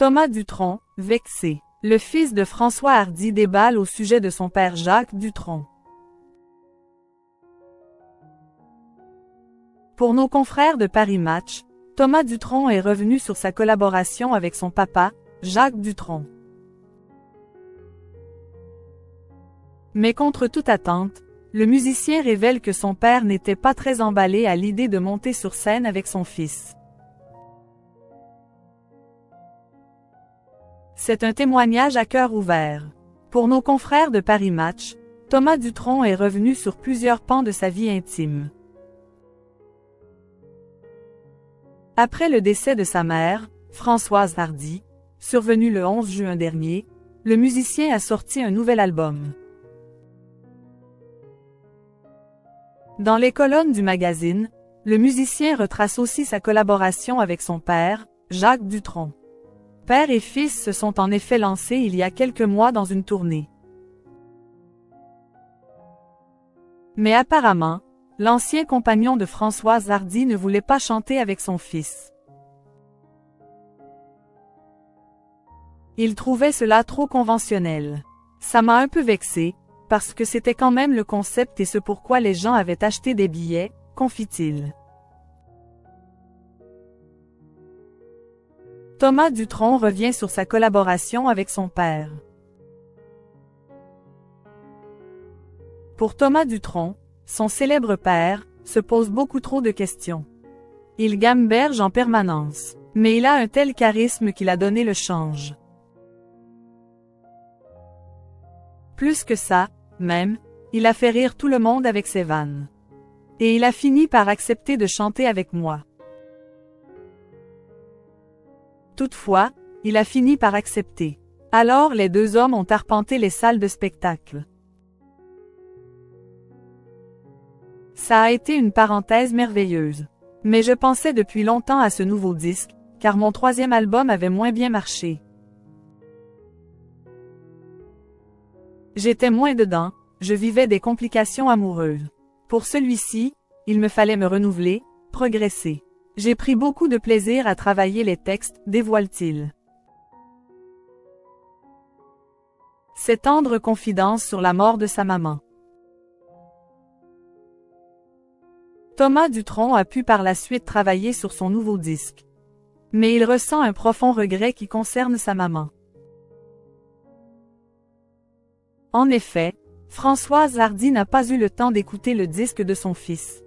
Thomas Dutronc, vexé. Le fils de François Hardy déballe au sujet de son père Jacques Dutronc. Pour nos confrères de Paris Match, Thomas Dutronc est revenu sur sa collaboration avec son papa, Jacques Dutronc. Mais contre toute attente, le musicien révèle que son père n'était pas très emballé à l'idée de monter sur scène avec son fils. C'est un témoignage à cœur ouvert. Pour nos confrères de Paris Match, Thomas Dutronc est revenu sur plusieurs pans de sa vie intime. Après le décès de sa mère, Françoise Hardy, survenu le 11 juin dernier, le musicien a sorti un nouvel album. Dans les colonnes du magazine, le musicien retrace aussi sa collaboration avec son père, Jacques Dutronc. Père et fils se sont en effet lancés il y a quelques mois dans une tournée. Mais apparemment, l'ancien compagnon de Françoise Hardy ne voulait pas chanter avec son fils. Il trouvait cela trop conventionnel. Ça m'a un peu vexé, parce que c'était quand même le concept et ce pourquoi les gens avaient acheté des billets, confie-t-il. Thomas Dutronc revient sur sa collaboration avec son père. Pour Thomas Dutronc, son célèbre père, se pose beaucoup trop de questions. Il gamberge en permanence, mais il a un tel charisme qu'il a donné le change. Plus que ça, même, il a fait rire tout le monde avec ses vannes. Et il a fini par accepter de chanter avec moi. Toutefois, il a fini par accepter. Alors les deux hommes ont arpenté les salles de spectacle. Ça a été une parenthèse merveilleuse. Mais je pensais depuis longtemps à ce nouveau disque, car mon 3e album avait moins bien marché. J'étais moins dedans, je vivais des complications amoureuses. Pour celui-ci, il me fallait me renouveler, progresser. J'ai pris beaucoup de plaisir à travailler les textes, dévoile-t-il. Ses tendres confidences sur la mort de sa maman. Thomas Dutronc a pu par la suite travailler sur son nouveau disque. Mais il ressent un profond regret qui concerne sa maman. En effet, Françoise Hardy n'a pas eu le temps d'écouter le disque de son fils.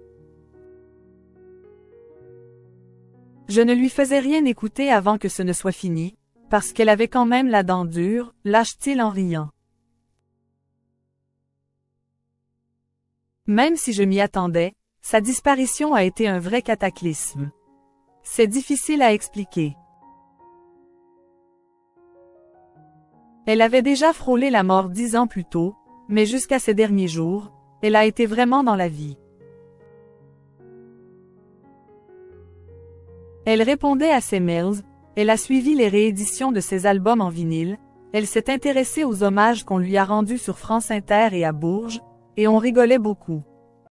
Je ne lui faisais rien écouter avant que ce ne soit fini, parce qu'elle avait quand même la dent dure, lâche-t-il en riant. Même si je m'y attendais, sa disparition a été un vrai cataclysme. C'est difficile à expliquer. Elle avait déjà frôlé la mort 10 ans plus tôt, mais jusqu'à ces derniers jours, elle a été vraiment dans la vie. Elle répondait à ses mails, elle a suivi les rééditions de ses albums en vinyle, elle s'est intéressée aux hommages qu'on lui a rendus sur France Inter et à Bourges, et on rigolait beaucoup.